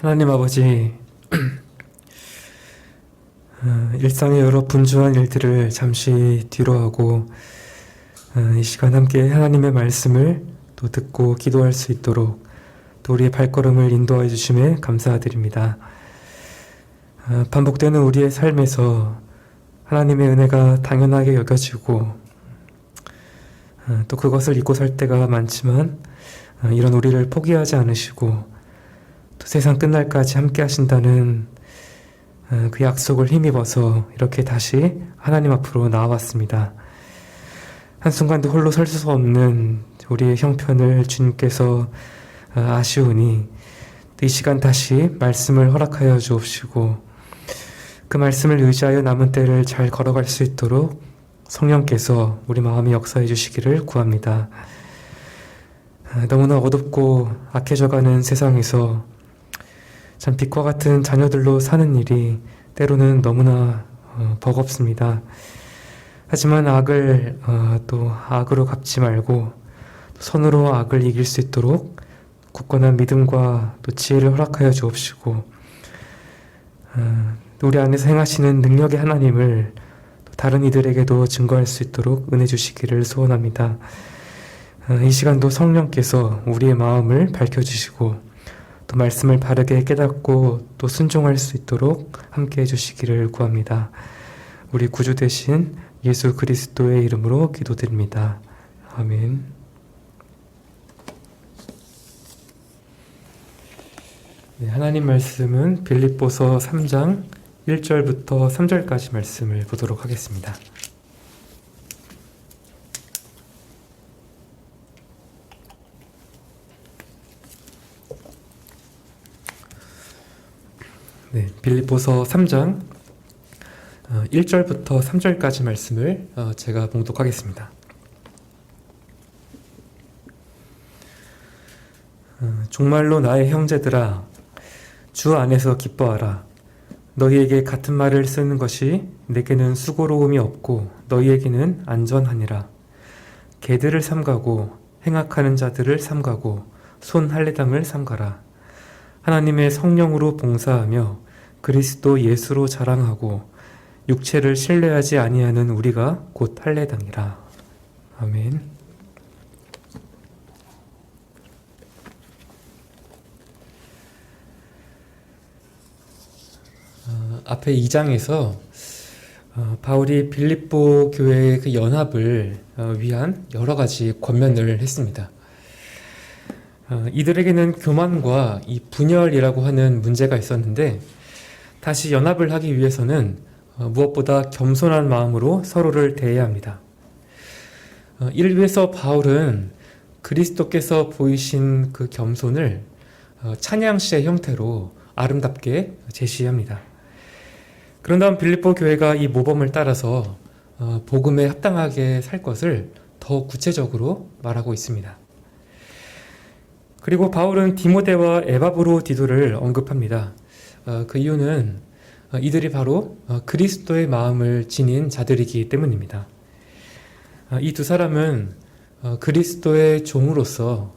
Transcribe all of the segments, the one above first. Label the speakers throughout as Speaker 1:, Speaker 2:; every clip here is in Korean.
Speaker 1: 하나님 아버지, 일상의 여러 분주한 일들을 잠시 뒤로 하고 이 시간 함께 하나님의 말씀을 또 듣고 기도할 수 있도록 또 우리의 발걸음을 인도해 주심에 감사드립니다. 반복되는 우리의 삶에서 하나님의 은혜가 당연하게 여겨지고 또 그것을 잊고 살 때가 많지만 이런 우리를 포기하지 않으시고 또 세상 끝날까지 함께 하신다는 그 약속을 힘입어서 이렇게 다시 하나님 앞으로 나와왔습니다. 한순간도 홀로 설 수 없는 우리의 형편을 주님께서 아시오니 이 시간 다시 말씀을 허락하여 주옵시고 그 말씀을 의지하여 남은 때를 잘 걸어갈 수 있도록 성령께서 우리 마음에 역사해 주시기를 구합니다. 너무나 어둡고 악해져가는 세상에서 참 빛과 같은 자녀들로 사는 일이 때로는 너무나 버겁습니다. 하지만 악을 또 악으로 갚지 말고 선으로 악을 이길 수 있도록 굳건한 믿음과 또 지혜를 허락하여 주옵시고 우리 안에서 행하시는 능력의 하나님을 또 다른 이들에게도 증거할 수 있도록 은혜 주시기를 소원합니다. 이 시간도 성령께서 우리의 마음을 밝혀주시고 또 말씀을 바르게 깨닫고 또 순종할 수 있도록 함께 해주시기를 구합니다. 우리 구주 되신 예수 그리스도의 이름으로 기도드립니다. 아멘. 네, 하나님 말씀은 빌립보서 3장 1절부터 3절까지 말씀을 보도록 하겠습니다. 네, 빌립보서 3장 1절부터 3절까지 말씀을 제가 봉독하겠습니다. 정말로 나의 형제들아, 주 안에서 기뻐하라. 너희에게 같은 말을 쓰는 것이 내게는 수고로움이 없고 너희에게는 안전하니라. 개들을 삼가고 행악하는 자들을 삼가고 손 할례당을 삼가라. 하나님의 성령으로 봉사하며 그리스도 예수로 자랑하고 육체를 신뢰하지 아니하는 우리가 곧 할례당이라. 아멘. 앞에 2장에서 바울이 빌립보 교회의 그 연합을 위한 여러 가지 권면을 했습니다. 이들에게는 교만과 이 분열이라고 하는 문제가 있었는데 다시 연합을 하기 위해서는 무엇보다 겸손한 마음으로 서로를 대해야 합니다. 이를 위해서 바울은 그리스도께서 보이신 그 겸손을 찬양시의 형태로 아름답게 제시합니다. 그런 다음 빌립보 교회가 이 모범을 따라서 복음에 합당하게 살 것을 더 구체적으로 말하고 있습니다. 그리고 바울은 디모데와 에바브로디도를 언급합니다. 그 이유는 이들이 바로 그리스도의 마음을 지닌 자들이기 때문입니다. 이 두 사람은 그리스도의 종으로서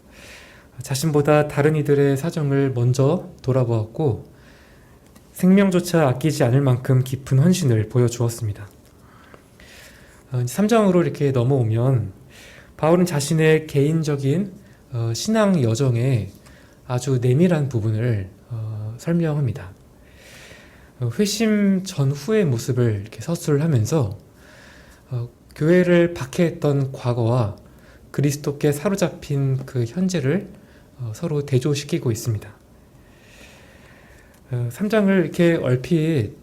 Speaker 1: 자신보다 다른 이들의 사정을 먼저 돌아보았고 생명조차 아끼지 않을 만큼 깊은 헌신을 보여주었습니다. 3장으로 이렇게 넘어오면 바울은 자신의 개인적인 신앙 여정의 아주 내밀한 부분을 설명합니다. 회심 전후의 모습을 이렇게 서술하면서 교회를 박해했던 과거와 그리스도께 사로잡힌 그 현재를 서로 대조시키고 있습니다. 3장을 이렇게 얼핏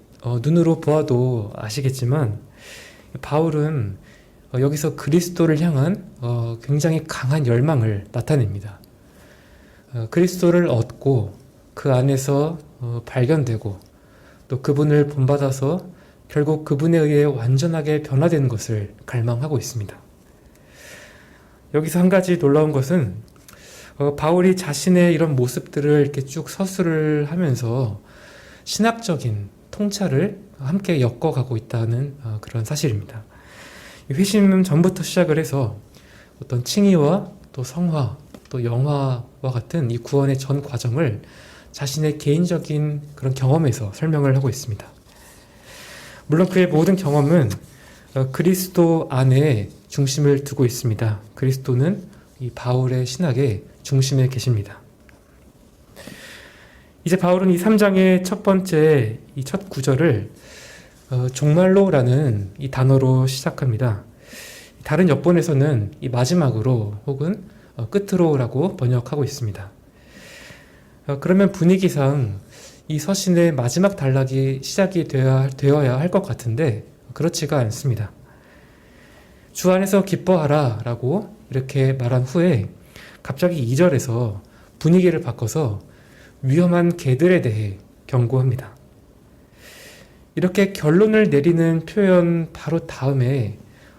Speaker 1: 눈으로 보아도 아시겠지만 바울은 여기서 그리스도를 향한 굉장히 강한 열망을 나타냅니다. 그리스도를 얻고 그 안에서 발견되고 또 그분을 본받아서 결국 그분에 의해 완전하게 변화되는 것을 갈망하고 있습니다. 여기서 한 가지 놀라운 것은 바울이 자신의 이런 모습들을 이렇게 쭉 서술을 하면서 신학적인 통찰을 함께 엮어가고 있다는 그런 사실입니다. 회심 전부터 시작을 해서 어떤 칭의와 또 성화, 또 영화와 같은 이 구원의 전 과정을 자신의 개인적인 그런 경험에서 설명을 하고 있습니다. 물론 그의 모든 경험은 그리스도 안에 중심을 두고 있습니다. 그리스도는 이 바울의 신학의 중심에 계십니다. 이제 바울은 이 3장의 첫 번째 이 첫 구절을 종말로라는 이 단어로 시작합니다. 다른 역본에서는 이 마지막으로 혹은 끝으로라고 번역하고 있습니다. 그러면 분위기상 이 서신의 마지막 단락이 시작이 되어야 할 것 같은데 그렇지가 않습니다. 주 안에서 기뻐하라 라고 이렇게 말한 후에 갑자기 2절에서 분위기를 바꿔서 위험한 개들에 대해 경고합니다. 이렇게 결론을 내리는 표현 바로 다음에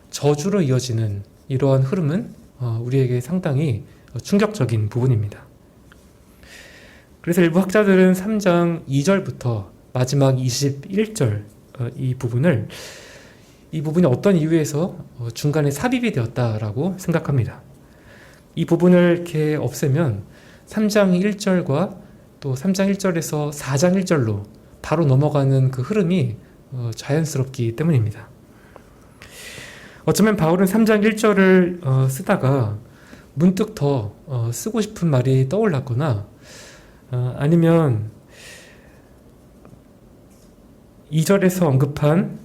Speaker 1: 저주로 이어지는 이러한 흐름은 우리에게 상당히 충격적인 부분입니다. 그래서 일부 학자들은 3장 2절부터 마지막 21절 이 부분이 어떤 이유에서 중간에 삽입이 되었다라고 생각합니다. 이 부분을 이렇게 없애면 3장 1절과 또 3장 1절에서 4장 1절로 바로 넘어가는 그 흐름이 자연스럽기 때문입니다. 어쩌면 바울은 3장 1절을 쓰다가 문득 더 쓰고 싶은 말이 떠올랐거나 아니면 2절에서 언급한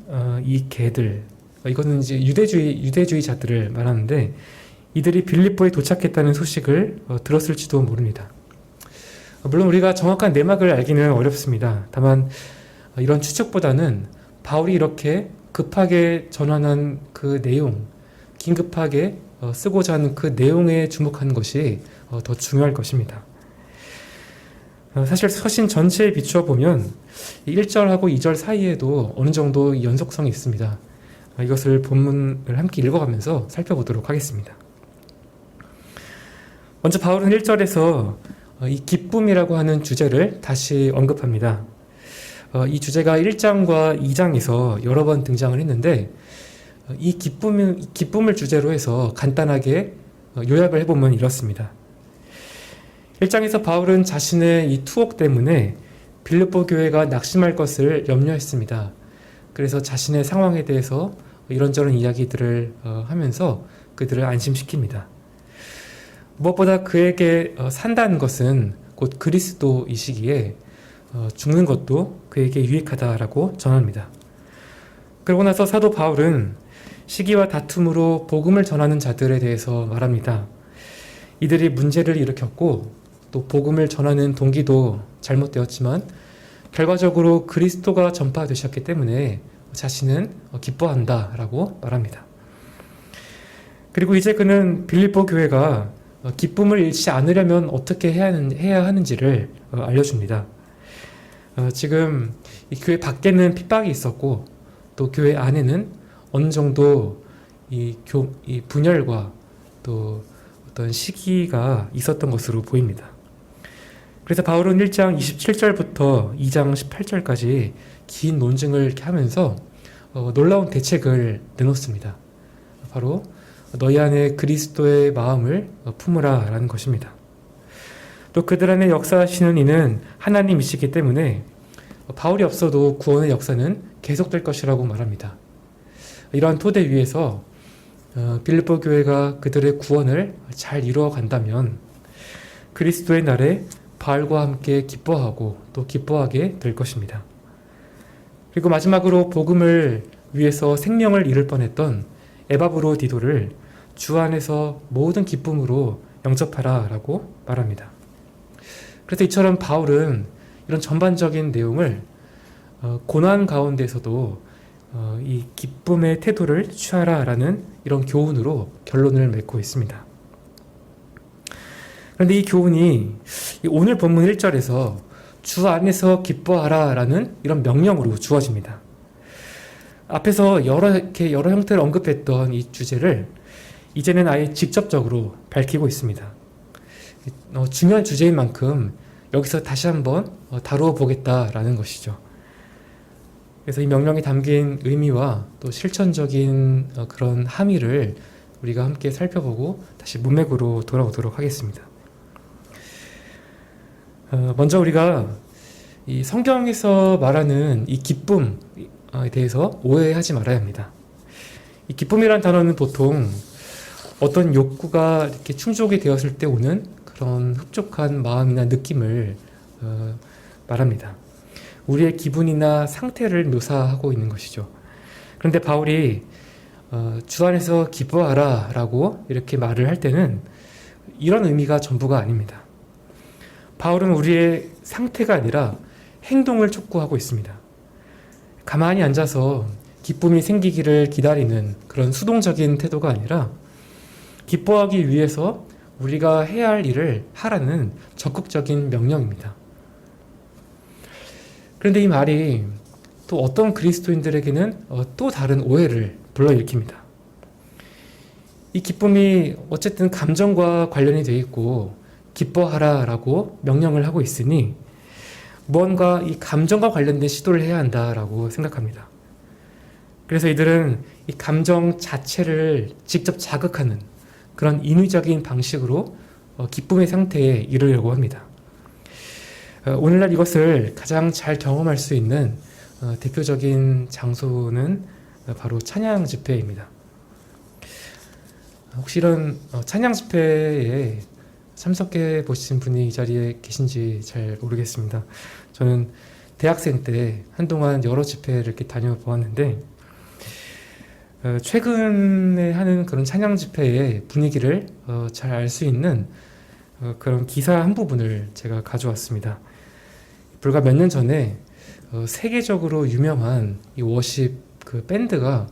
Speaker 1: 이 개들, 이거는 이제 유대주의자들을 말하는데 이들이 빌립보에 도착했다는 소식을 들었을지도 모릅니다. 물론 우리가 정확한 내막을 알기는 어렵습니다. 다만 이런 추측보다는 바울이 이렇게 급하게 전환한 그 내용, 긴급하게 쓰고자 하는 그 내용에 주목하는 것이 더 중요할 것입니다. 사실 서신 전체에 비추어 보면 1절하고 2절 사이에도 어느 정도 연속성이 있습니다. 이것을 본문을 함께 읽어가면서 살펴보도록 하겠습니다. 먼저 바울은 1절에서 이 기쁨이라고 하는 주제를 다시 언급합니다. 이 주제가 1장과 2장에서 여러 번 등장을 했는데 이 기쁨을 주제로 해서 간단하게 요약을 해보면 이렇습니다. 1장에서 바울은 자신의 이 투옥 때문에 빌립보 교회가 낙심할 것을 염려했습니다. 그래서 자신의 상황에 대해서 이런저런 이야기들을 하면서 그들을 안심시킵니다. 무엇보다 그에게 산다는 것은 곧 그리스도이시기에 죽는 것도 그에게 유익하다라고 전합니다. 그러고 나서 사도 바울은 시기와 다툼으로 복음을 전하는 자들에 대해서 말합니다. 이들이 문제를 일으켰고 또 복음을 전하는 동기도 잘못되었지만 결과적으로 그리스도가 전파되셨기 때문에 자신은 기뻐한다라고 말합니다. 그리고 이제 그는 빌립보 교회가 기쁨을 잃지 않으려면 어떻게 해야 하는지를 알려줍니다. 지금 이 교회 밖에는 핍박이 있었고 또 교회 안에는 어느 정도 이 분열과 또 어떤 시기가 있었던 것으로 보입니다. 그래서 바울은 1장 27절부터 2장 18절까지 긴 논증을 이렇게 하면서 놀라운 대책을 내놓습니다. 바로 너희 안에 그리스도의 마음을 품으라 라는 것입니다. 또 그들 안에 역사하시는 이는 하나님이시기 때문에 바울이 없어도 구원의 역사는 계속될 것이라고 말합니다. 이러한 토대 위에서 빌립보 교회가 그들의 구원을 잘 이루어 간다면 그리스도의 날에 바울과 함께 기뻐하고 또 기뻐하게 될 것입니다. 그리고 마지막으로 복음을 위해서 생명을 잃을 뻔했던 에바브로디도를 주 안에서 모든 기쁨으로 영접하라 라고 말합니다. 그래서 이처럼 바울은 이런 전반적인 내용을 고난 가운데서도 이 기쁨의 태도를 취하라 라는 이런 교훈으로 결론을 맺고 있습니다. 그런데 이 교훈이 오늘 본문 1절에서 주 안에서 기뻐하라 라는 이런 명령으로 주어집니다. 앞에서 여러 형태를 언급했던 이 주제를 이제는 아예 직접적으로 밝히고 있습니다. 중요한 주제인 만큼 여기서 다시 한번 다루어 보겠다라는 것이죠. 그래서 이 명령에 담긴 의미와 또 실천적인 그런 함의를 우리가 함께 살펴보고 다시 문맥으로 돌아오도록 하겠습니다. 먼저 우리가 이 성경에서 말하는 이 기쁨에 대해서 오해하지 말아야 합니다. 이 기쁨이란 단어는 보통 어떤 욕구가 이렇게 충족이 되었을 때 오는 그런 흡족한 마음이나 느낌을 말합니다. 우리의 기분이나 상태를 묘사하고 있는 것이죠. 그런데 바울이 주 안에서 기뻐하라 라고 이렇게 말을 할 때는 이런 의미가 전부가 아닙니다. 바울은 우리의 상태가 아니라 행동을 촉구하고 있습니다. 가만히 앉아서 기쁨이 생기기를 기다리는 그런 수동적인 태도가 아니라 기뻐하기 위해서 우리가 해야 할 일을 하라는 적극적인 명령입니다. 그런데 이 말이 또 어떤 그리스도인들에게는 또 다른 오해를 불러일으킵니다. 이 기쁨이 어쨌든 감정과 관련이 되어 있고 기뻐하라 라고 명령을 하고 있으니 무언가 이 감정과 관련된 시도를 해야 한다라고 생각합니다. 그래서 이들은 이 감정 자체를 직접 자극하는 그런 인위적인 방식으로 기쁨의 상태에 이르려고 합니다. 오늘날 이것을 가장 잘 경험할 수 있는 대표적인 장소는 바로 찬양 집회입니다. 혹시 이런 찬양 집회에 참석해 보신 분이 이 자리에 계신지 잘 모르겠습니다. 저는 대학생 때 한동안 여러 집회를 이렇게 다녀보았는데 최근에 하는 그런 찬양 집회의 분위기를 잘 알 수 있는 그런 기사 한 부분을 제가 가져왔습니다. 불과 몇 년 전에 세계적으로 유명한 이 워십 그 밴드가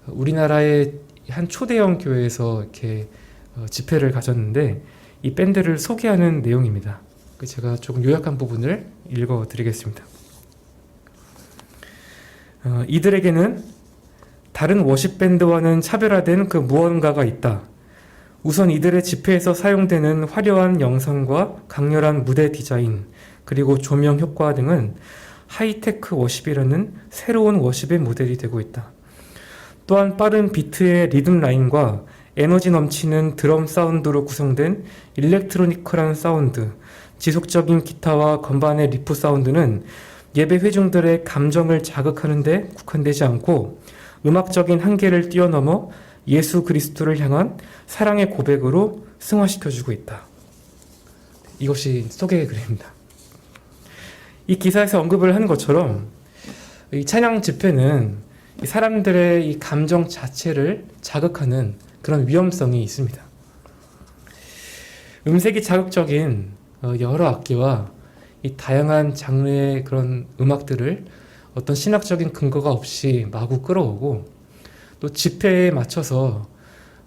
Speaker 1: 우리나라의 한 초대형 교회에서 이렇게 집회를 가졌는데 이 밴드를 소개하는 내용입니다. 제가 조금 요약한 부분을 읽어드리겠습니다. 이들에게는 다른 워십 밴드와는 차별화된 그 무언가가 있다. 우선 이들의 집회에서 사용되는 화려한 영상과 강렬한 무대 디자인, 그리고 조명 효과 등은 하이테크 워십이라는 새로운 워십의 모델이 되고 있다. 또한 빠른 비트의 리듬 라인과 에너지 넘치는 드럼 사운드로 구성된 일렉트로니컬한 사운드, 지속적인 기타와 건반의 리프 사운드는 예배 회중들의 감정을 자극하는 데 국한되지 않고 음악적인 한계를 뛰어넘어 예수 그리스도를 향한 사랑의 고백으로 승화시켜주고 있다. 이것이 소개의 글입니다. 이 기사에서 언급을 하는 것처럼 이 찬양 집회는 사람들의 이 감정 자체를 자극하는 그런 위험성이 있습니다. 음색이 자극적인 여러 악기와 이 다양한 장르의 그런 음악들을 어떤 신학적인 근거가 없이 마구 끌어오고 또 집회에 맞춰서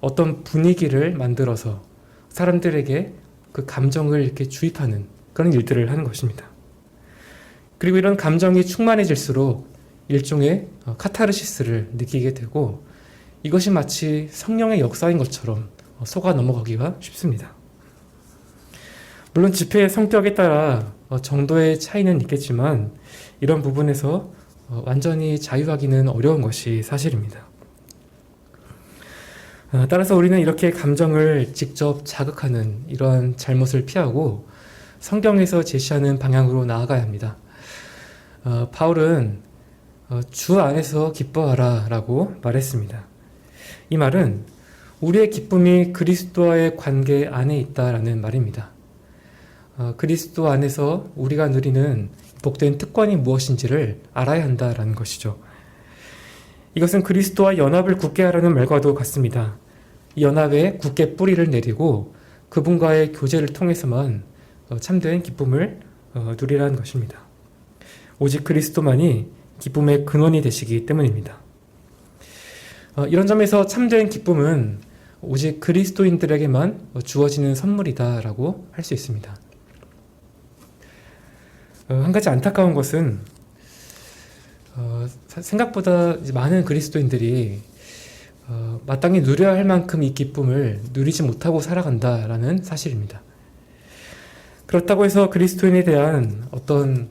Speaker 1: 어떤 분위기를 만들어서 사람들에게 그 감정을 이렇게 주입하는 그런 일들을 하는 것입니다. 그리고 이런 감정이 충만해질수록 일종의 카타르시스를 느끼게 되고 이것이 마치 성령의 역사인 것처럼 속아 넘어가기가 쉽습니다. 물론 집회의 성격에 따라 정도의 차이는 있겠지만 이런 부분에서 완전히 자유하기는 어려운 것이 사실입니다. 따라서 우리는 이렇게 감정을 직접 자극하는 이러한 잘못을 피하고 성경에서 제시하는 방향으로 나아가야 합니다. 바울은 주 안에서 기뻐하라 라고 말했습니다. 이 말은 우리의 기쁨이 그리스도와의 관계 안에 있다라는 말입니다. 그리스도 안에서 우리가 누리는 복된 특권이 무엇인지를 알아야 한다라는 것이죠. 이것은 그리스도와 연합을 굳게 하라는 말과도 같습니다. 이 연합에 굳게 뿌리를 내리고 그분과의 교제를 통해서만 참된 기쁨을 누리라는 것입니다. 오직 그리스도만이 기쁨의 근원이 되시기 때문입니다. 이런 점에서 참된 기쁨은 오직 그리스도인들에게만 주어지는 선물이다라고 할 수 있습니다. 한 가지 안타까운 것은 생각보다 많은 그리스도인들이 마땅히 누려야 할 만큼 이 기쁨을 누리지 못하고 살아간다라는 사실입니다. 그렇다고 해서 그리스도인에 대한 어떤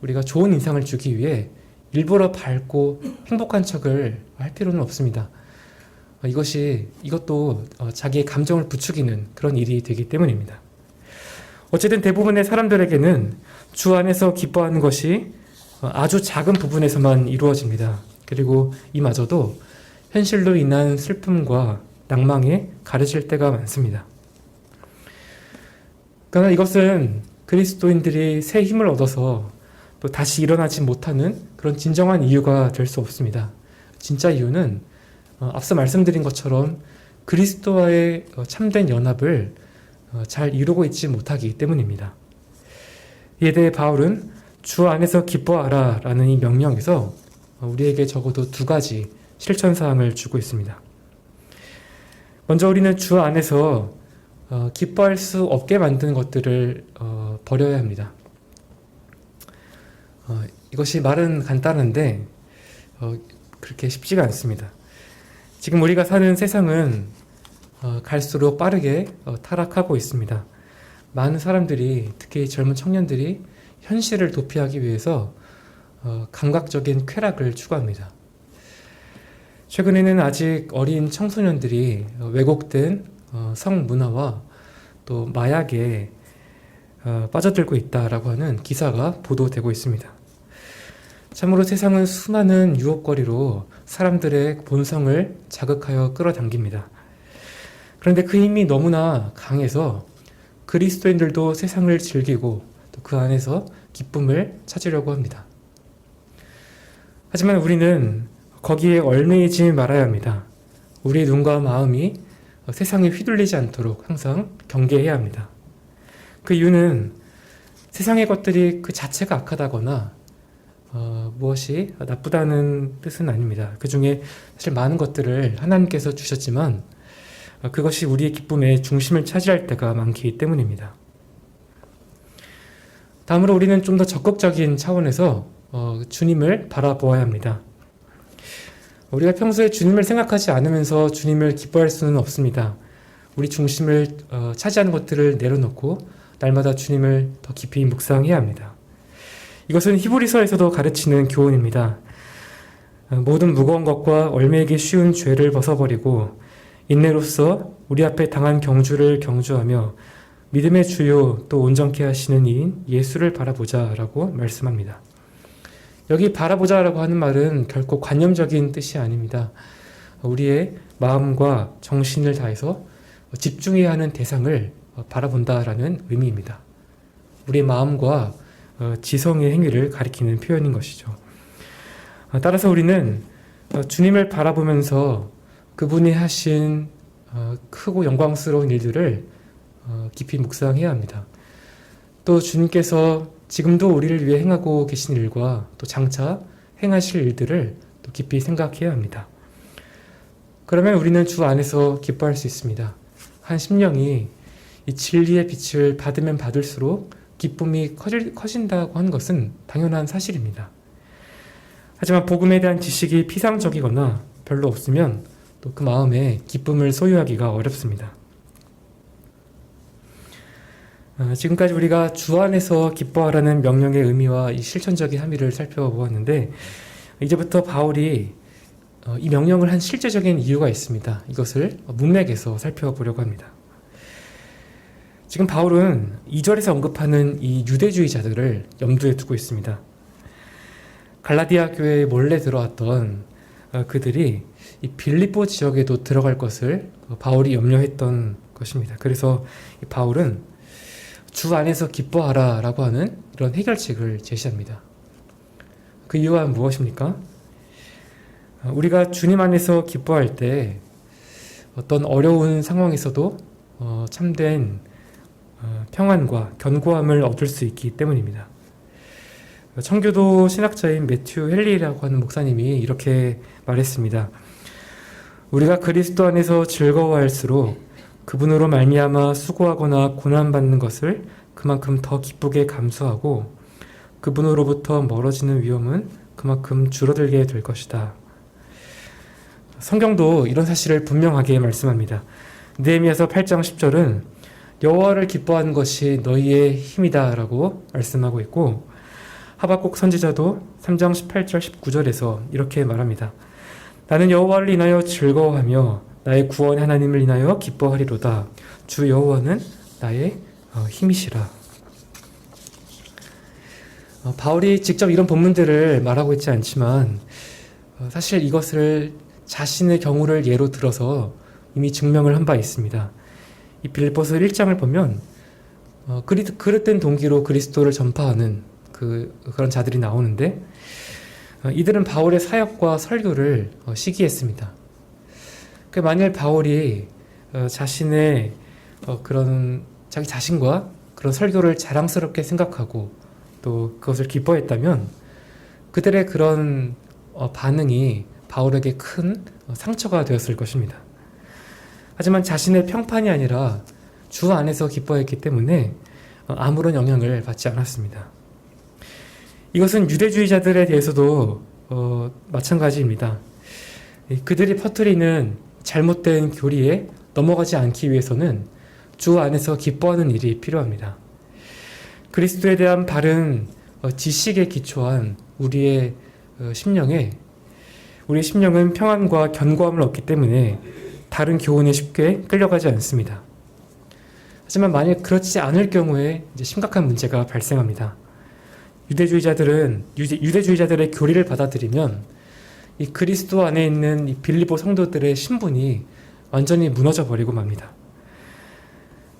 Speaker 1: 우리가 좋은 인상을 주기 위해 일부러 밝고 행복한 척을 할 필요는 없습니다. 이것도 자기의 감정을 부추기는 그런 일이 되기 때문입니다. 어쨌든 대부분의 사람들에게는 주 안에서 기뻐하는 것이 아주 작은 부분에서만 이루어집니다. 그리고 이마저도 현실로 인한 슬픔과 낭망에 가려질 때가 많습니다. 그러나 이것은 그리스도인들이 새 힘을 얻어서 또 다시 일어나지 못하는 그런 진정한 이유가 될 수 없습니다. 진짜 이유는 앞서 말씀드린 것처럼 그리스도와의 참된 연합을 잘 이루고 있지 못하기 때문입니다. 이에 대해 바울은 주 안에서 기뻐하라 라는 이 명령에서 우리에게 적어도 두 가지 실천사항을 주고 있습니다. 먼저 우리는 주 안에서 기뻐할 수 없게 만드는 것들을 버려야 합니다. 이것이 말은 간단한데 그렇게 쉽지가 않습니다. 지금 우리가 사는 세상은 갈수록 빠르게 타락하고 있습니다. 많은 사람들이, 특히 젊은 청년들이 현실을 도피하기 위해서 감각적인 쾌락을 추구합니다. 최근에는 아직 어린 청소년들이 왜곡된 성문화와 또 마약에 빠져들고 있다라고 하는 기사가 보도되고 있습니다. 참으로 세상은 수많은 유혹거리로 사람들의 본성을 자극하여 끌어당깁니다. 그런데 그 힘이 너무나 강해서 그리스도인들도 세상을 즐기고 또 그 안에서 기쁨을 찾으려고 합니다. 하지만 우리는 거기에 얽매이지 말아야 합니다. 우리의 눈과 마음이 세상에 휘둘리지 않도록 항상 경계해야 합니다. 그 이유는 세상의 것들이 그 자체가 악하다거나 무엇이 나쁘다는 뜻은 아닙니다. 그 중에 사실 많은 것들을 하나님께서 주셨지만 그것이 우리의 기쁨의 중심을 차지할 때가 많기 때문입니다. 다음으로 우리는 좀 더 적극적인 차원에서 주님을 바라보아야 합니다. 우리가 평소에 주님을 생각하지 않으면서 주님을 기뻐할 수는 없습니다. 우리 중심을 차지하는 것들을 내려놓고 날마다 주님을 더 깊이 묵상해야 합니다. 이것은 히브리서에서도 가르치는 교훈입니다. 모든 무거운 것과 얽매이기 쉬운 죄를 벗어버리고 인내로써 우리 앞에 당한 경주를 경주하며 믿음의 주요 또 온전케 하시는 이인 예수를 바라보자 라고 말씀합니다. 여기 바라보자 라고 하는 말은 결코 관념적인 뜻이 아닙니다. 우리의 마음과 정신을 다해서 집중해야 하는 대상을 바라본다라는 의미입니다. 우리의 마음과 지성의 행위를 가리키는 표현인 것이죠. 따라서 우리는 주님을 바라보면서 그분이 하신 크고 영광스러운 일들을 깊이 묵상해야 합니다. 또 주님께서 지금도 우리를 위해 행하고 계신 일과 또 장차 행하실 일들을 또 깊이 생각해야 합니다. 그러면 우리는 주 안에서 기뻐할 수 있습니다. 한 심령이 이 진리의 빛을 받으면 받을수록 기쁨이 커진다고 하는 것은 당연한 사실입니다. 하지만 복음에 대한 지식이 피상적이거나 별로 없으면 또 그 마음에 기쁨을 소유하기가 어렵습니다. 지금까지 우리가 주 안에서 기뻐하라는 명령의 의미와 이 실천적인 함의를 살펴보았는데 이제부터 바울이 이 명령을 한 실제적인 이유가 있습니다. 이것을 문맥에서 살펴보려고 합니다. 지금 바울은 2절에서 언급하는 이 유대주의자들을 염두에 두고 있습니다. 갈라디아 교회에 몰래 들어왔던 그들이 이 빌립보 지역에도 들어갈 것을 바울이 염려했던 것입니다. 그래서 바울은 주 안에서 기뻐하라 라고 하는 이런 해결책을 제시합니다. 그 이유가 무엇입니까? 우리가 주님 안에서 기뻐할 때 어떤 어려운 상황에서도 참된 평안과 견고함을 얻을 수 있기 때문입니다. 청교도 신학자인 매튜 헨리라고 하는 목사님이 이렇게 말했습니다. 우리가 그리스도 안에서 즐거워할수록 그분으로 말미암아 수고하거나 고난받는 것을 그만큼 더 기쁘게 감수하고 그분으로부터 멀어지는 위험은 그만큼 줄어들게 될 것이다. 성경도 이런 사실을 분명하게 말씀합니다. 느헤미야서 8장 10절은 여호와를 기뻐하는 것이 너희의 힘이다 라고 말씀하고 있고 하박국 선지자도 3장 18절 19절에서 이렇게 말합니다. 나는 여호와를 인하여 즐거워하며 나의 구원의 하나님을 인하여 기뻐하리로다. 주 여호와는 나의 힘이시라. 바울이 직접 이런 본문들을 말하고 있지 않지만 사실 이것을 자신의 경우를 예로 들어서 이미 증명을 한 바 있습니다. 이 빌립보서 1장을 보면 그릇된 동기로 그리스도를 전파하는 그런 자들이 나오는데 이들은 바울의 사역과 설교를 시기했습니다. 만일 바울이 자신의 자기 자신과 그런 설교를 자랑스럽게 생각하고 또 그것을 기뻐했다면 그들의 그런 반응이 바울에게 큰 상처가 되었을 것입니다. 하지만 자신의 평판이 아니라 주 안에서 기뻐했기 때문에 아무런 영향을 받지 않았습니다. 이것은 유대주의자들에 대해서도 마찬가지입니다. 그들이 퍼뜨리는 잘못된 교리에 넘어가지 않기 위해서는 주 안에서 기뻐하는 일이 필요합니다. 그리스도에 대한 바른 지식에 기초한 우리의 심령은 평안과 견고함을 얻기 때문에 다른 교훈에 쉽게 끌려가지 않습니다. 하지만 만약 그렇지 않을 경우에 이제 심각한 문제가 발생합니다. 유대주의자들의 교리를 받아들이면 이 그리스도 안에 있는 이 빌립보 성도들의 신분이 완전히 무너져 버리고 맙니다.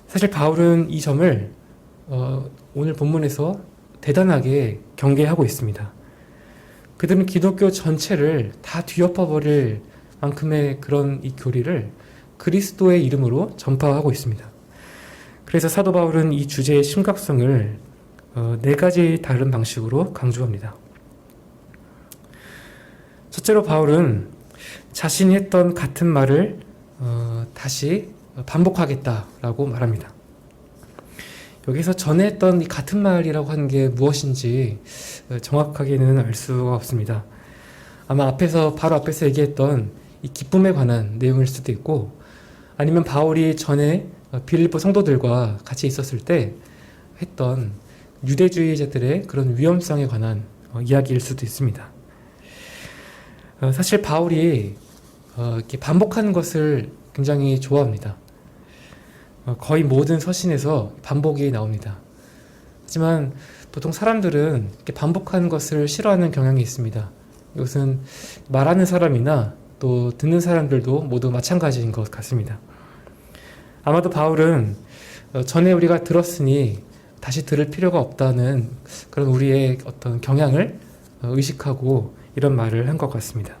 Speaker 1: 사실 바울은 이 점을 오늘 본문에서 대단하게 경계하고 있습니다. 그들은 기독교 전체를 다 뒤엎어 버릴 만큼의 그런 이 교리를 그리스도의 이름으로 전파하고 있습니다. 그래서 사도 바울은 이 주제의 심각성을 4가지 다른 방식으로 강조합니다. 첫째로 바울은 자신이 했던 같은 말을 다시 반복하겠다라고 말합니다. 여기서 전에 했던 이 같은 말이라고 하는 게 무엇인지 정확하게는 알 수가 없습니다. 아마 바로 앞에서 얘기했던 이 기쁨에 관한 내용일 수도 있고 아니면 바울이 전에 빌립보 성도들과 같이 있었을 때 했던 유대주의자들의 그런 위험성에 관한 이야기일 수도 있습니다. 사실 바울이 이렇게 반복하는 것을 굉장히 좋아합니다. 거의 모든 서신에서 반복이 나옵니다. 하지만 보통 사람들은 이렇게 반복하는 것을 싫어하는 경향이 있습니다. 이것은 말하는 사람이나 또 듣는 사람들도 모두 마찬가지인 것 같습니다. 아마도 바울은 전에 우리가 들었으니 다시 들을 필요가 없다는 그런 우리의 어떤 경향을 의식하고 이런 말을 한 것 같습니다.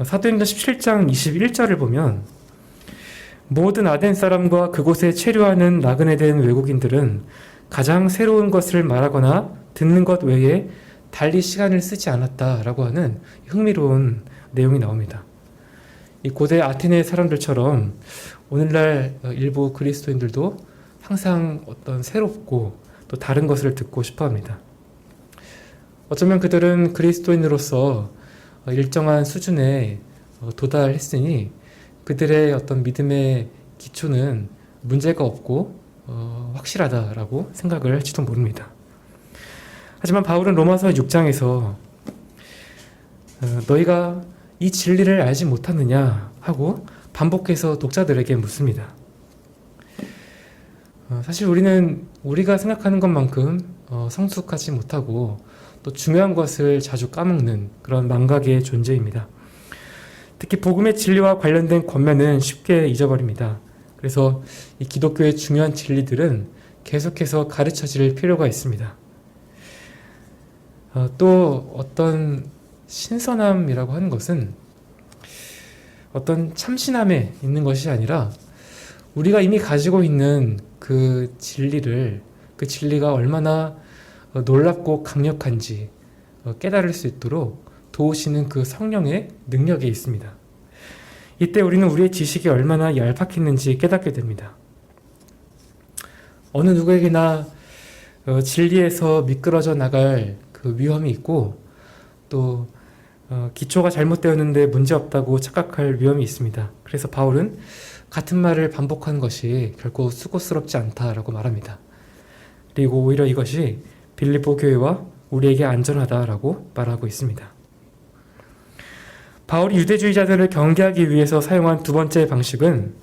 Speaker 1: 사도행전 17장 21절을 보면 모든 아덴 사람과 그곳에 체류하는 나그네 된 외국인들은 가장 새로운 것을 말하거나 듣는 것 외에 달리 시간을 쓰지 않았다라고 하는 흥미로운 내용이 나옵니다. 이 고대 아테네 사람들처럼 오늘날 일부 그리스도인들도 항상 어떤 새롭고 또 다른 것을 듣고 싶어 합니다. 어쩌면 그들은 그리스도인으로서 일정한 수준에 도달했으니 그들의 어떤 믿음의 기초는 문제가 없고 확실하다라고 생각을 할지도 모릅니다. 하지만 바울은 로마서 6장에서 너희가 이 진리를 알지 못하느냐 하고 반복해서 독자들에게 묻습니다. 사실 우리가 생각하는 것만큼 성숙하지 못하고 또 중요한 것을 자주 까먹는 그런 망각의 존재입니다. 특히 복음의 진리와 관련된 권면은 쉽게 잊어버립니다. 그래서 이 기독교의 중요한 진리들은 계속해서 가르쳐질 필요가 있습니다. 또 어떤 신선함이라고 하는 것은 어떤 참신함에 있는 것이 아니라 우리가 이미 가지고 있는 그 진리가 얼마나 놀랍고 강력한지 깨달을 수 있도록 도우시는 그 성령의 능력이 있습니다. 이때 우리는 우리의 지식이 얼마나 얄팍했는지 깨닫게 됩니다. 어느 누구에게나 진리에서 미끄러져 나갈 그 위험이 있고 또 기초가 잘못되었는데 문제없다고 착각할 위험이 있습니다. 그래서 바울은 같은 말을 반복하는 것이 결코 수고스럽지 않다라고 말합니다. 그리고 오히려 이것이 빌립보 교회와 우리에게 안전하다라고 말하고 있습니다. 바울이 유대주의자들을 경계하기 위해서 사용한 두 번째 방식은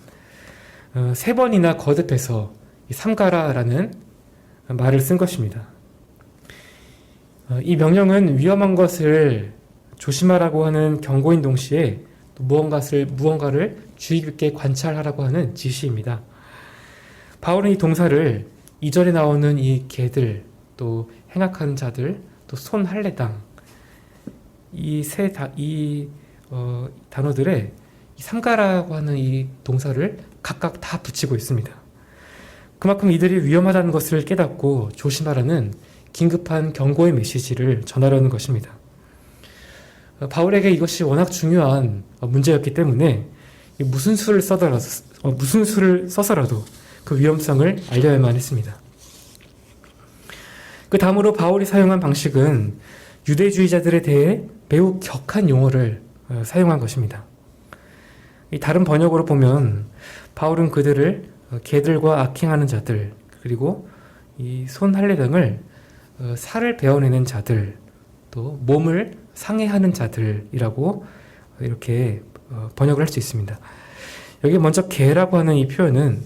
Speaker 1: 3번이나 거듭해서 삼가라라는 말을 쓴 것입니다. 이 명령은 위험한 것을 조심하라고 하는 경고인 동시에 또 무언가를 주의 깊게 관찰하라고 하는 지시입니다. 바울은 이 동사를 2절에 나오는 이 개들, 또 행악하는 자들, 또 손할례당 이 단어들에 삼가라고 하는 이 동사를 각각 다 붙이고 있습니다. 그만큼 이들이 위험하다는 것을 깨닫고 조심하라는 긴급한 경고의 메시지를 전하려는 것입니다. 바울에게 이것이 워낙 중요한 문제였기 때문에 무슨 수를 써서라도 그 위험성을 알려야만 했습니다. 그 다음으로 바울이 사용한 방식은 유대주의자들에 대해 매우 격한 용어를 사용한 것입니다. 이 다른 번역으로 보면 바울은 그들을 개들과 악행하는 자들, 그리고 이 손할례당을 살을 베어내는 자들, 또 몸을 상해하는 자들이라고 이렇게 번역을 할 수 있습니다. 여기 먼저 개라고 하는 이 표현은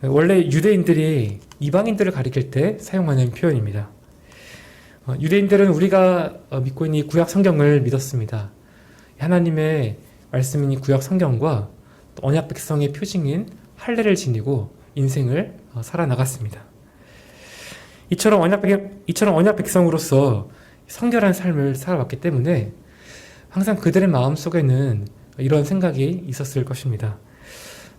Speaker 1: 원래 유대인들이 이방인들을 가리킬 때 사용하는 표현입니다. 유대인들은 우리가 믿고 있는 이 구약 성경을 믿었습니다. 하나님의 말씀인 이 구약 성경과 또 언약 백성의 표징인 할례를 지니고 인생을 살아나갔습니다. 이처럼 언약 백성으로서 성결한 삶을 살아왔기 때문에 항상 그들의 마음속에는 이런 생각이 있었을 것입니다.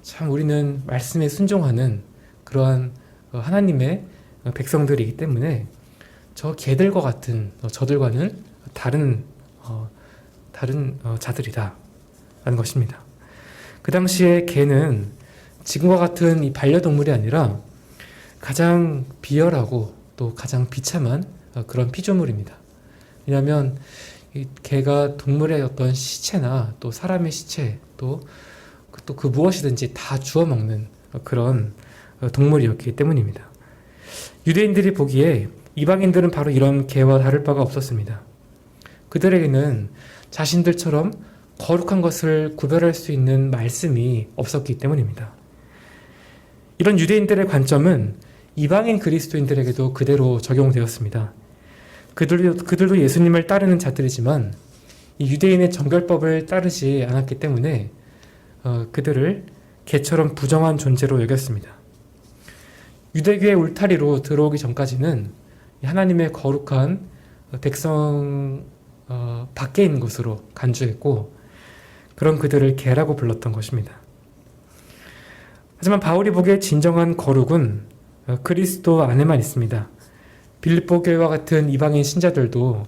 Speaker 1: 참 우리는 말씀에 순종하는 그러한 하나님의 백성들이기 때문에 저 개들과 같은 저들과는 다른 자들이다 라는 것입니다. 그 당시에 개는 지금과 같은 이 반려동물이 아니라 가장 비열하고 또 가장 비참한 그런 피조물입니다. 왜냐하면 이 개가 동물의 어떤 시체나 또 사람의 시체 또 그 무엇이든지 다 주워 먹는 그런 동물이었기 때문입니다. 유대인들이 보기에 이방인들은 바로 이런 개와 다를 바가 없었습니다. 그들에게는 자신들처럼 거룩한 것을 구별할 수 있는 말씀이 없었기 때문입니다. 이런 유대인들의 관점은 이방인 그리스도인들에게도 그대로 적용되었습니다. 그들도 예수님을 따르는 자들이지만 이 유대인의 정결법을 따르지 않았기 때문에 그들을 개처럼 부정한 존재로 여겼습니다. 유대교의 울타리로 들어오기 전까지는 하나님의 거룩한 백성 밖에 있는 것으로 간주했고 그런 그들을 개라고 불렀던 것입니다. 하지만 바울이 보기에 진정한 거룩은 그리스도 안에만 있습니다. 빌립보 교회와 같은 이방인 신자들도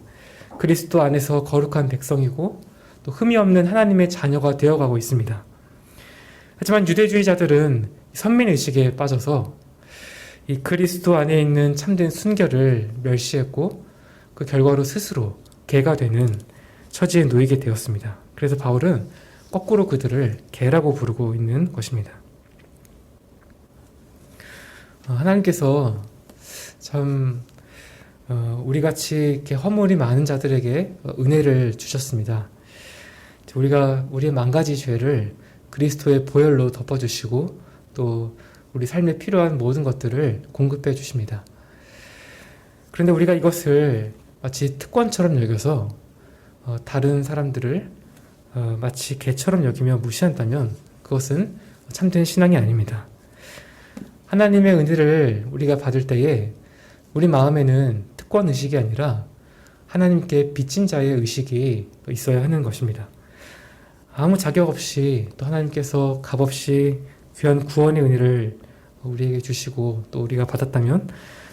Speaker 1: 그리스도 안에서 거룩한 백성이고 또 흠이 없는 하나님의 자녀가 되어가고 있습니다. 하지만 유대주의자들은 선민의식에 빠져서 이 그리스도 안에 있는 참된 순결을 멸시했고 그 결과로 스스로 개가 되는 처지에 놓이게 되었습니다. 그래서 바울은 거꾸로 그들을 개라고 부르고 있는 것입니다. 하나님께서 참 우리같이 이렇게 허물이 많은 자들에게 은혜를 주셨습니다. 우리의 만 가지 죄를 그리스도의 보혈로 덮어주시고 또 우리 삶에 필요한 모든 것들을 공급해 주십니다. 그런데 우리가 이것을 마치 특권처럼 여겨서 다른 사람들을 마치 개처럼 여기며 무시한다면 그것은 참된 신앙이 아닙니다. 하나님의 은혜를 우리가 받을 때에 우리 마음에는 특권 의식이 아니라 하나님께 빚진 자의 의식이 있어야 하는 것입니다. 아무 자격 없이 또 하나님께서 값없이 귀한 구원의 은혜를 우리에게 주시고 또 우리가 받았다면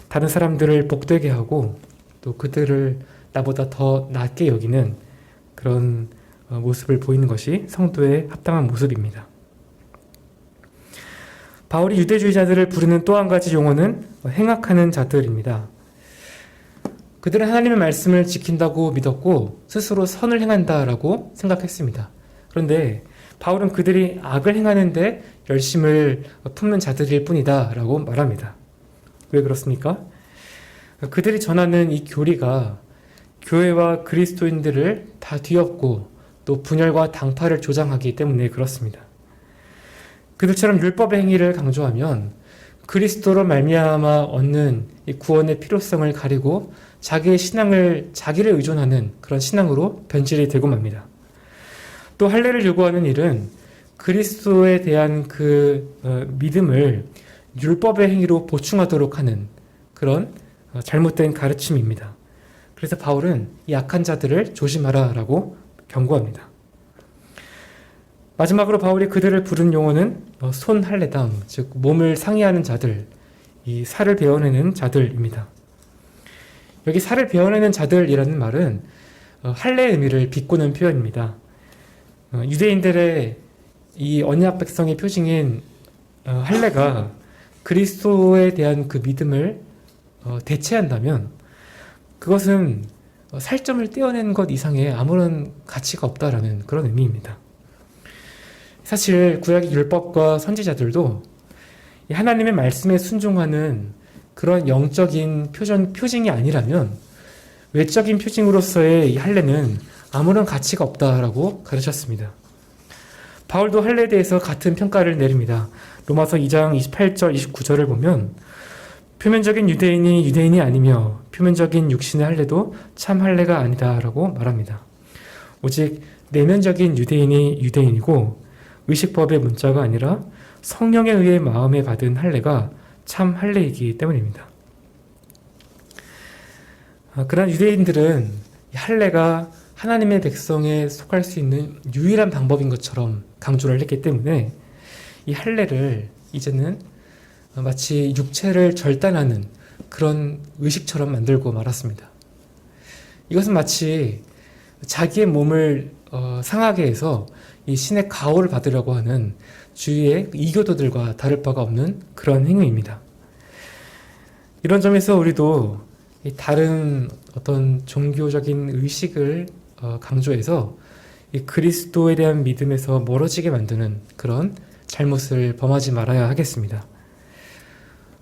Speaker 1: 다른 사람들을 복되게 하고 또 그들을 나보다 더 낮게 여기는 그런 모습을 보이는 것이 성도의 합당한 모습입니다. 바울이 유대주의자들을 부르는 또 한 가지 용어는 행악하는 자들입니다. 그들은 하나님의 말씀을 지킨다고 믿었고 스스로 선을 행한다라고 생각했습니다. 그런데 바울은 그들이 악을 행하는데 열심을 품는 자들일 뿐이다 라고 말합니다. 왜 그렇습니까? 그들이 전하는 이 교리가 교회와 그리스도인들을 다 뒤엎고 또 분열과 당파를 조장하기 때문에 그렇습니다. 그들처럼 율법의 행위를 강조하면 그리스도로 말미암아 얻는 이 구원의 필요성을 가리고 자기의 신앙을 자기를 의존하는 그런 신앙으로 변질이 되고 맙니다. 또 할례를 요구하는 일은 그리스도에 대한 믿음을 율법의 행위로 보충하도록 하는 그런 잘못된 가르침입니다. 그래서 바울은 이 악한 자들을 조심하라라고 경고합니다. 마지막으로 바울이 그들을 부른 용어는 손할례당, 즉 몸을 상의하는 자들, 이 살을 베어내는 자들입니다. 여기 살을 베어내는 자들이라는 말은 할례의 의미를 비꼬는 표현입니다. 유대인들의 이 언약 백성의 표징인 할례가 그리스도에 대한 그 믿음을 대체한다면 그것은 살점을 떼어낸 것 이상의 아무런 가치가 없다라는 그런 의미입니다. 사실 구약의 율법과 선지자들도 하나님의 말씀에 순종하는 그런 영적인 표징이 아니라면 외적인 표징으로서의 이 할례는 아무런 가치가 없다라고 가르쳤습니다. 바울도 할례에 대해서 같은 평가를 내립니다. 로마서 2장 28절 29절을 보면 표면적인 유대인이 유대인이 아니며 표면적인 육신의 할례도 참 할례가 아니다라고 말합니다. 오직 내면적인 유대인이 유대인이고 의식법의 문자가 아니라 성령에 의해 마음에 받은 할례가 참 할례이기 때문입니다. 그러나 유대인들은 할례가 하나님의 백성에 속할 수 있는 유일한 방법인 것처럼 강조를 했기 때문에 이 할례를 이제는 마치 육체를 절단하는 그런 의식처럼 만들고 말았습니다. 이것은 마치 자기의 몸을 상하게 해서 이 신의 가호를 받으려고 하는 주위의 이교도들과 다를 바가 없는 그런 행위입니다. 이런 점에서 우리도 다른 어떤 종교적인 의식을 강조해서 이 그리스도에 대한 믿음에서 멀어지게 만드는 그런 잘못을 범하지 말아야 하겠습니다.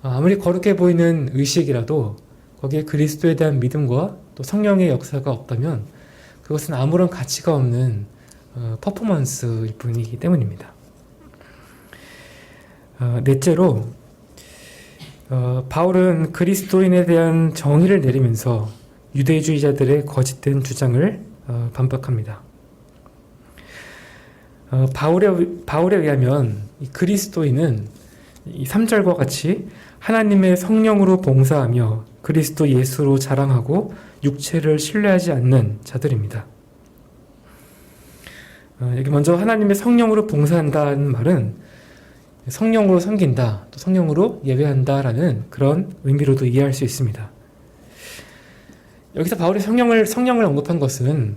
Speaker 1: 아무리 거룩해 보이는 의식이라도 거기에 그리스도에 대한 믿음과 또 성령의 역사가 없다면 그것은 아무런 가치가 없는 퍼포먼스일 뿐이기 때문입니다. 넷째로 바울은 그리스도인에 대한 정의를 내리면서 유대주의자들의 거짓된 주장을 반박합니다. 바울에 의하면 이 그리스도인은 이 3절과 같이 하나님의 성령으로 봉사하며 그리스도 예수로 자랑하고 육체를 신뢰하지 않는 자들입니다. 여기 먼저 하나님의 성령으로 봉사한다는 말은 성령으로 섬긴다, 또 성령으로 예배한다라는 그런 의미로도 이해할 수 있습니다. 여기서 바울이 성령을 언급한 것은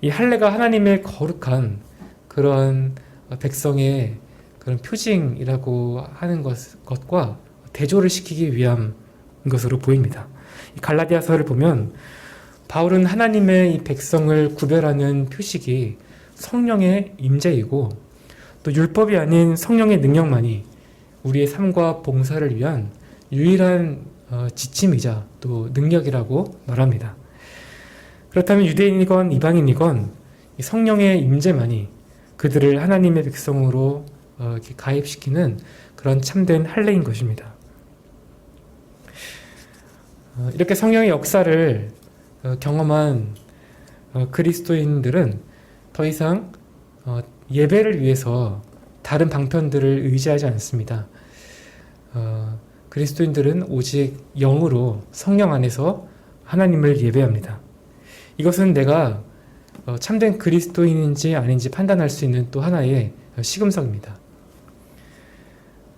Speaker 1: 이 할례가 하나님의 거룩한 그런 백성의 그런 표징이라고 하는 것과 대조를 시키기 위함인 것으로 보입니다. 갈라디아서를 보면 바울은 하나님의 이 백성을 구별하는 표식이 성령의 임재이고 또 율법이 아닌 성령의 능력만이 우리의 삶과 봉사를 위한 유일한 지침이자 또 능력이라고 말합니다. 그렇다면 유대인이건 이방인이건 이 성령의 임재만이 그들을 하나님의 백성으로 이렇게 가입시키는 그런 참된 할례인 것입니다. 이렇게 성령의 역사를 경험한 그리스도인들은 더 이상 예배를 위해서 다른 방편들을 의지하지 않습니다. 그리스도인들은 오직 영으로 성령 안에서 하나님을 예배합니다. 이것은 내가 참된 그리스도인인지 아닌지 판단할 수 있는 또 하나의 시금석입니다.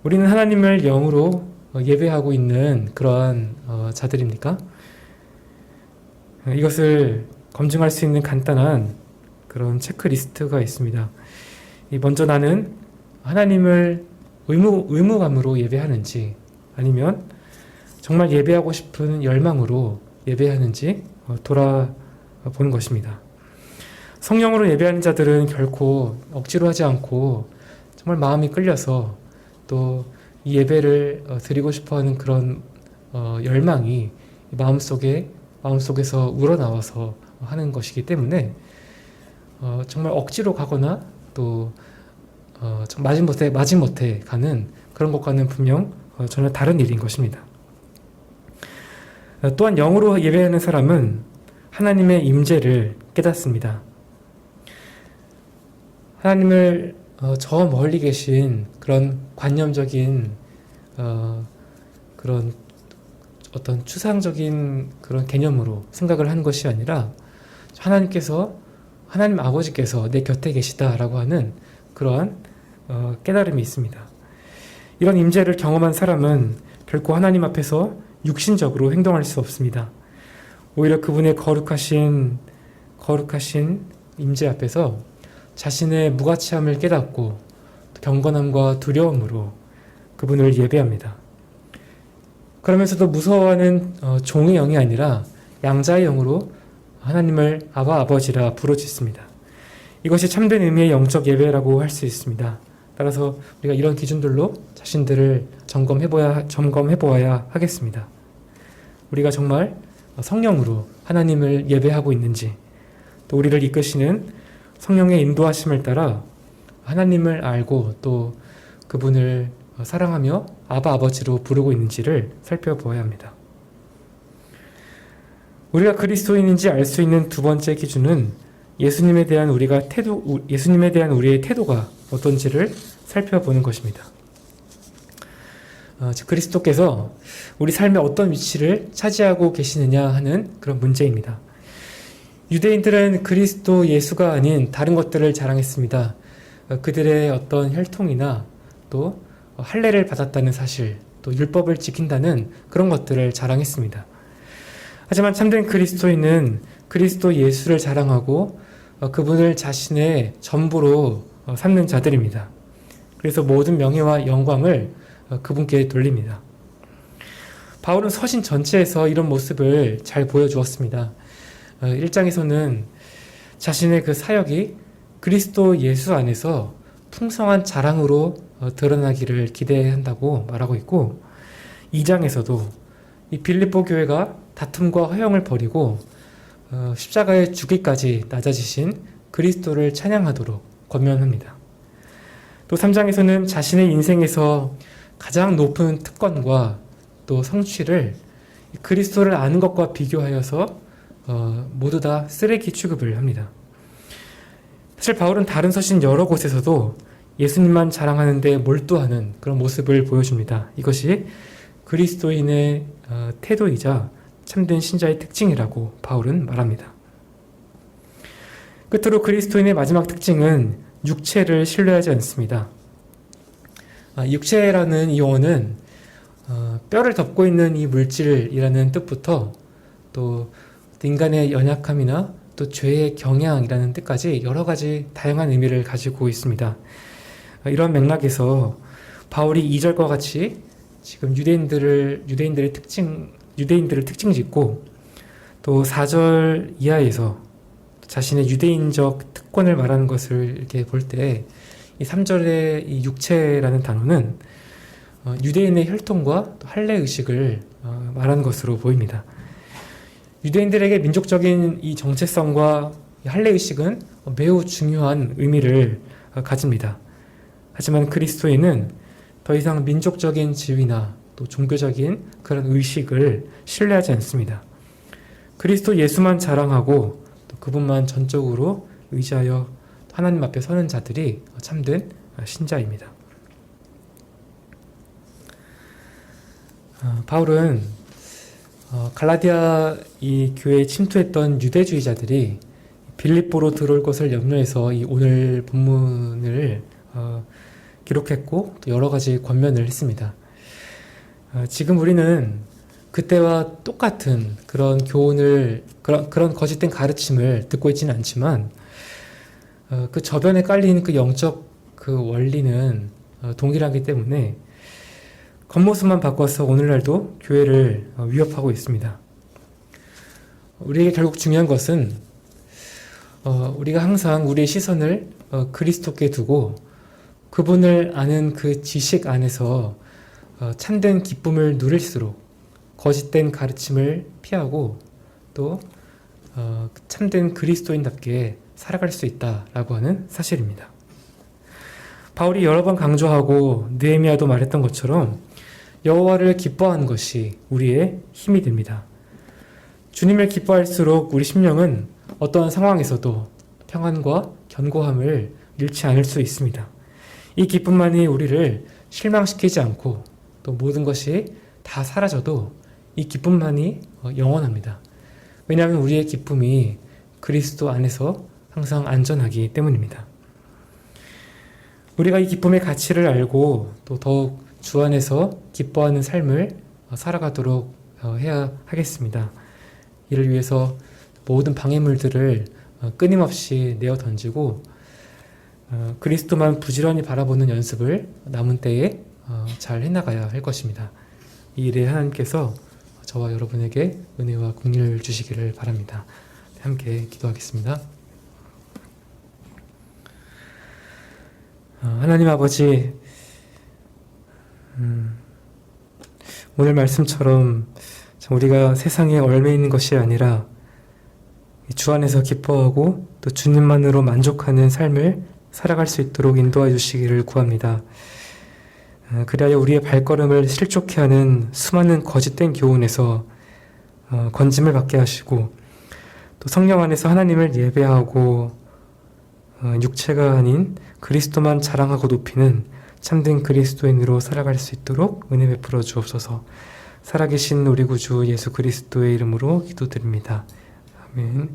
Speaker 1: 우리는 하나님을 영으로 예배하고 있는 그러한 자들입니까? 이것을 검증할 수 있는 간단한 그런 체크리스트가 있습니다. 먼저 나는 하나님을 의무감으로 예배하는지 아니면 정말 예배하고 싶은 열망으로 예배하는지 돌아보는 것입니다. 성령으로 예배하는 자들은 결코 억지로 하지 않고 정말 마음이 끌려서 또 이 예배를 드리고 싶어하는 그런 열망이 마음속에서 우러나와서 하는 것이기 때문에 정말 억지로 가거나 또 마지못해 가는 그런 것과는 분명 전혀 다른 일인 것입니다. 또한 영으로 예배하는 사람은 하나님의 임재를 깨닫습니다. 하나님을 저 멀리 계신 그런 관념적인 그런 어떤 추상적인 그런 개념으로 생각을 하는 것이 아니라 하나님 아버지께서 내 곁에 계시다라고 하는 그러한 깨달음이 있습니다. 이런 임재를 경험한 사람은 결코 하나님 앞에서 육신적으로 행동할 수 없습니다. 오히려 그분의 거룩하신 임재 앞에서 자신의 무가치함을 깨닫고 경건함과 두려움으로 그분을 예배합니다. 그러면서도 무서워하는 종의 영이 아니라 양자의 영으로 하나님을 아바 아버지라 부르짖습니다. 이것이 참된 의미의 영적 예배라고 할 수 있습니다. 따라서 우리가 이런 기준들로 자신들을 점검해 보아야 하겠습니다. 우리가 정말 성령으로 하나님을 예배하고 있는지, 또 우리를 이끄시는 성령의 인도하심을 따라 하나님을 알고 또 그분을 사랑하며 아바 아버지로 부르고 있는지를 살펴보아야 합니다. 우리가 그리스도인인지 알 수 있는 두 번째 기준은 예수님에 대한 우리의 태도가 어떤지를 살펴보는 것입니다. 즉 그리스도께서 우리 삶에 어떤 위치를 차지하고 계시느냐 하는 그런 문제입니다. 유대인들은 그리스도 예수가 아닌 다른 것들을 자랑했습니다. 그들의 어떤 혈통이나 또 할례를 받았다는 사실, 또 율법을 지킨다는 그런 것들을 자랑했습니다. 하지만 참된 그리스도인은 그리스도 예수를 자랑하고 그분을 자신의 전부로 삼는 자들입니다. 그래서 모든 명예와 영광을 그분께 돌립니다. 바울은 서신 전체에서 이런 모습을 잘 보여주었습니다. 1장에서는 자신의 그 사역이 그리스도 예수 안에서 풍성한 자랑으로 드러나기를 기대한다고 말하고 있고, 2장에서도 이 빌립보 교회가 다툼과 허영을 버리고 십자가에 죽기까지 낮아지신 그리스도를 찬양하도록 권면합니다. 또 3장에서는 자신의 인생에서 가장 높은 특권과 또 성취를 그리스도를 아는 것과 비교하여서 모두 다 쓰레기 취급을 합니다. 사실 바울은 다른 서신 여러 곳에서도 예수님만 자랑하는 데 몰두하는 그런 모습을 보여줍니다. 이것이 그리스도인의 태도이자 참된 신자의 특징이라고 바울은 말합니다. 끝으로 그리스도인의 마지막 특징은 육체를 신뢰하지 않습니다. 육체라는 이 용어는 뼈를 덮고 있는 이 물질이라는 뜻부터 또 인간의 연약함이나 또 죄의 경향이라는 뜻까지 여러 가지 다양한 의미를 가지고 있습니다. 이런 맥락에서 바울이 2절과 같이 지금 유대인들을 특징 짓고 또 4절 이하에서 자신의 유대인적 특권을 말하는 것을 이렇게 볼 때 이 3절의 이 육체라는 단어는 유대인의 혈통과 또 할례 의식을 말하는 것으로 보입니다. 유대인들에게 민족적인 이 정체성과 할례 의식은 매우 중요한 의미를 가집니다. 하지만 그리스도인은 더 이상 민족적인 지위나 또 종교적인 그런 의식을 신뢰하지 않습니다. 그리스도 예수만 자랑하고 또 그분만 전적으로 의지하여 하나님 앞에 서는 자들이 참된 신자입니다. 바울은 갈라디아 이 교회에 침투했던 유대주의자들이 빌립보로 들어올 것을 염려해서 이 오늘 본문을 기록했고 또 여러 가지 권면을 했습니다. 지금 우리는 그때와 똑같은 그런 교훈을 그런 거짓된 가르침을 듣고 있지는 않지만 그 저변에 깔린 그 영적 그 원리는 동일하기 때문에 겉모습만 바꿔서 오늘날도 교회를 위협하고 있습니다. 우리에게 결국 중요한 것은 우리가 항상 우리의 시선을 그리스도께 두고 그분을 아는 그 지식 안에서 참된 기쁨을 누릴수록 거짓된 가르침을 피하고 또 참된 그리스도인답게 살아갈 수 있다라고 하는 사실입니다. 바울이 여러 번 강조하고 느헤미야도 말했던 것처럼 여호와를 기뻐하는 것이 우리의 힘이 됩니다. 주님을 기뻐할수록 우리 심령은 어떠한 상황에서도 평안과 견고함을 잃지 않을 수 있습니다. 이 기쁨만이 우리를 실망시키지 않고 또 모든 것이 다 사라져도 이 기쁨만이 영원합니다. 왜냐하면 우리의 기쁨이 그리스도 안에서 항상 안전하기 때문입니다. 우리가 이 기쁨의 가치를 알고 또 더욱 주 안에서 기뻐하는 삶을 살아가도록 해야 하겠습니다. 이를 위해서 모든 방해물들을 끊임없이 내어 던지고 그리스도만 부지런히 바라보는 연습을 남은 때에 잘 해나가야 할 것입니다. 이 일에 하나님께서 저와 여러분에게 은혜와 긍휼을 주시기를 바랍니다. 함께 기도하겠습니다. 하나님 아버지, 오늘 말씀처럼 우리가 세상에 얽매 있는 것이 아니라 주 안에서 기뻐하고 또 주님만으로 만족하는 삶을 살아갈 수 있도록 인도해 주시기를 구합니다. 그리하여 우리의 발걸음을 실족해 하는 수많은 거짓된 교훈에서 건짐을 받게 하시고 또 성령 안에서 하나님을 예배하고 육체가 아닌 그리스도만 자랑하고 높이는 참된 그리스도인으로 살아갈 수 있도록 은혜 베풀어 주옵소서. 살아계신 우리 구주 예수 그리스도의 이름으로 기도드립니다. 아멘.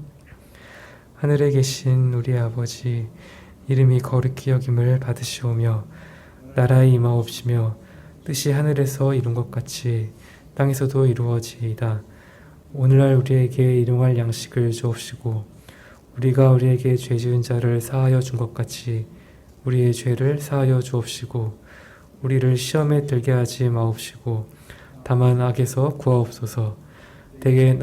Speaker 1: 하늘에 계신 우리 아버지, 이름이 거룩히 여김을 받으시오며 나라의 임하옵시며 뜻이 하늘에서 이룬 것 같이 땅에서도 이루어지이다. 오늘날 우리에게 일용할 양식을 주옵시고 우리가 우리에게 죄 지은 자를 사하여 준 것 같이 우리의 죄를 사하여 주옵시고 우리를 시험에 들게 하지 마옵시고 다만 악에서 구하옵소서. 대개